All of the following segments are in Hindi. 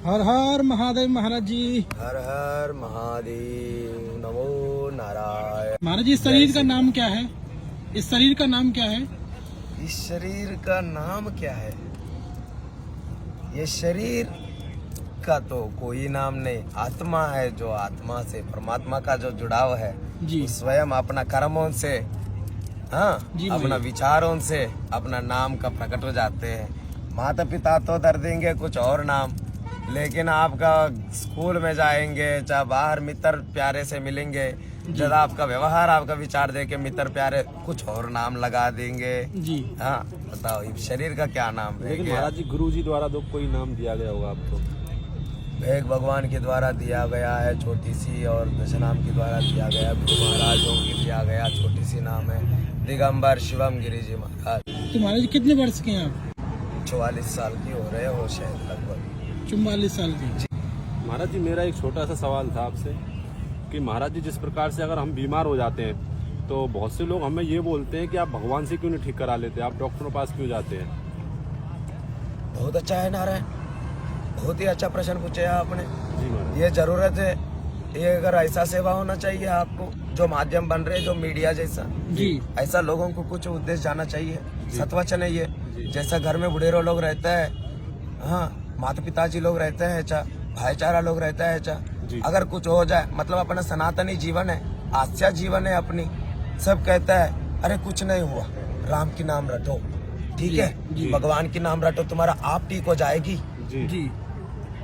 हर हर महादेव महाराज जी। हर हर महादेव, नमो नारायण। महाराज जी, इस शरीर का नाम क्या है? इस शरीर का नाम क्या है? इस शरीर का नाम क्या है? ये शरीर का तो कोई नाम नहीं, आत्मा है। जो आत्मा से परमात्मा का जो जुड़ाव है जी। वो स्वयं अपना कर्मों से, हाँ, जी अपना विचारों से अपना नाम का प्रकट हो जाते हैं। माता पिता तो दर देंगे कुछ और नाम, लेकिन आपका स्कूल में जाएंगे, चाहे बाहर मित्र प्यारे से मिलेंगे, जब आपका व्यवहार, आपका विचार देके मित्र प्यारे कुछ और नाम लगा देंगे जी। हाँ, बताओ इस शरीर का क्या नाम है? लेकिन महाराज जी, गुरु जी द्वारा तो कोई नाम दिया गया होगा आपको? एक भगवान के द्वारा दिया गया है छोटी सी, और दशनाम के द्वारा दिया गया, गुरु महाराजों की दिया गया छोटी सी नाम है दिगंबर शिवम गिरी जी महाराज। तो महाराज जी, कितने वर्ष के हैं आप? 44 साल की हो रहे हो शायद, लगभग 44 साल के। महाराज जी, मेरा एक छोटा सा सवाल था आपसे कि महाराज जी, जिस प्रकार से अगर हम बीमार हो जाते हैं तो बहुत से लोग हमें ये बोलते हैं कि आप भगवान से क्यों नहीं ठीक करा लेते, आप डॉक्टरों के पास क्यों जाते हैं? बहुत अच्छा है नारायण, बहुत ही अच्छा प्रश्न पूछे आपने। जी महाराज। ये जरूरत है, ये अगर ऐसा सेवा होना चाहिए आपको, जो माध्यम बन रहे, जो मीडिया जैसा जी। ऐसा लोगों को कुछ उद्देश्य जाना चाहिए। जी। सत्वचन है ये। जैसा घर में बुढ़ेरो लोग रहते हैं, हाँ, माता पिताजी लोग रहते हैं, भाईचारा लोग रहता है, अगर कुछ हो जाए, मतलब अपना सनातनी जीवन है, आस्था जीवन है अपनी, सब कहता है अरे कुछ नहीं हुआ, राम की नाम रटो, ठीक है, भगवान की नाम रटो, तुम्हारा आप ठीक हो जाएगी जी जी।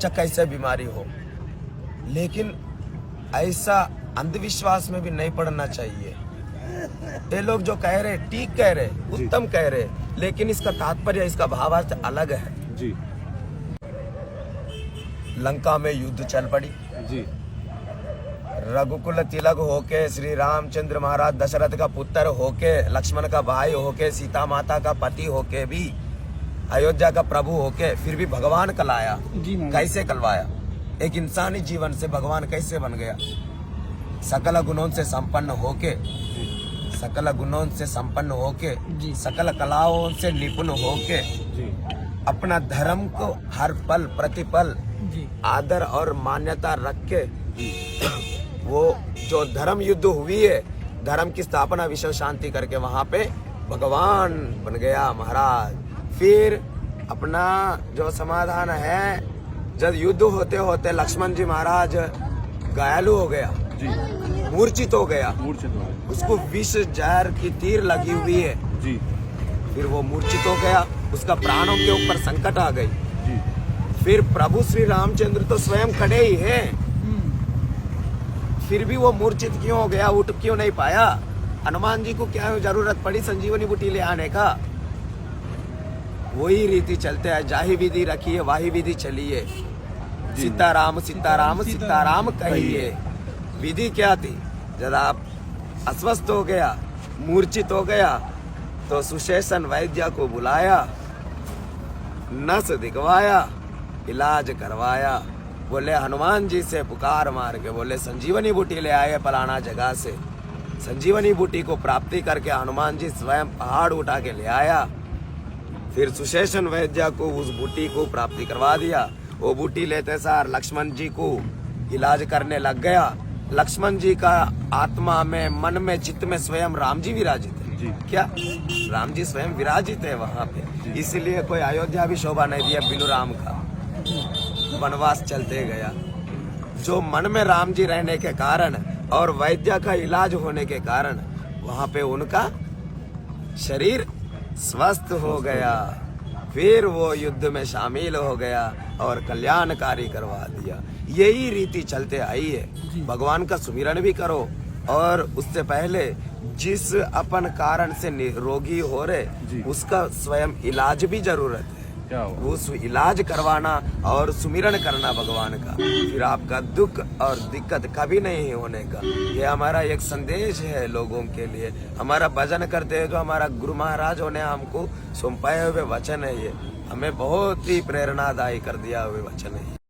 चाहे कैसे बीमारी हो। लेकिन ऐसा अंधविश्वास में भी नहीं पड़ना चाहिए। ये लोग जो कह रहे ठीक कह रहे, उत्तम कह रहे, लेकिन इसका तात्पर्य, इसका भावार्थ अलग है जी। लंका में युद्ध चल पड़ी जी। रघुकुल तिलक होके, श्री रामचंद्र महाराज दशरथ का पुत्र होके, लक्ष्मण का भाई होके, सीता माता का पति होके भी, अयोध्या का प्रभु होके, फिर भी भगवान कलाया। जी महाराज। कैसे कलवाया? एक इंसानी जीवन से भगवान कैसे बन गया? सकल गुणों से संपन्न होके, सकल गुणों से संपन्न होके, जी। सकल सकल कलाओं से निपुण होके, जी। अपना धर्म को हर पल प्रतिपल जी। आदर और मान्यता रख के, वो जो धर्म युद्ध हुई है, धर्म की स्थापना, विश्व शांति करके वहां पे भगवान बन गया महाराज। फिर अपना जो समाधान है, जब युद्ध होते होते लक्ष्मण जी महाराज घायलू हो गया, जी। मूर्छित हो गया, मूर्छित हो गए। उसको विष जहर की तीर लगी हुई है, जी। फिर वो मूर्छित हो गया, उसका प्राणों के ऊपर संकट आ गई। जी। फिर प्रभु श्री रामचंद्र तो स्वयं खड़े ही हैं, फिर भी वो मूर्छित क्यों हो गया, उठ क्यों नहीं पाया? हनुमान जी को क्या जरूरत पड़ी संजीवनी बूटी ले आने का? वही रीति चलते है, जाही विधि रखिए वाही विधि चलिए, सीताराम सीताराम सीताराम कहिए। विधि क्या थी? जब आप अस्वस्थ हो गया, मूर्छित हो गया, तो सुशेषण वैद्य को बुलाया, नस दिखवाया, इलाज करवाया। बोले हनुमान जी से पुकार मार के बोले संजीवनी बूटी ले आए फलाना जगह से। संजीवनी बूटी को प्राप्ति करके हनुमान जी स्वयं पहाड़ उठा के ले आया। फिर सुशेषण वैद्य को उस बूटी को प्राप्ति करवा दिया। वो बूटी लेते सार लक्ष्मण जी को इलाज करने लग गया। लक्ष्मण जी का आत्मा में, मन में, चित्त में स्वयं राम जी विराजित है। जी। क्या राम जी स्वयं विराजित है वहां पे? इसलिए कोई अयोध्या भी शोभा नहीं दिया बिनु राम का, वनवास चलते गया। जो मन में राम जी रहने के कारण और वैद्य का इलाज होने के कारण वहां पे उनका शरीर स्वस्थ हो गया। फिर वो युद्ध में शामिल हो गया और कल्याणकारी करवा दिया। यही रीति चलते आई है। भगवान का सुमिरन भी करो, और उससे पहले जिस अपन कारण से रोगी हो रहे, उसका स्वयं इलाज भी जरूरत है। क्या हो? उस इलाज करवाना और सुमिरन करना भगवान का, फिर आपका दुख और दिक्कत कभी नहीं होने का। ये हमारा एक संदेश है लोगों के लिए। हमारा भजन करते हैं जो हमारा गुरु महाराजों ने हमको सौंपाए हुए वचन है, ये हमें बहुत ही प्रेरणादायी कर दिया हुए वचन है।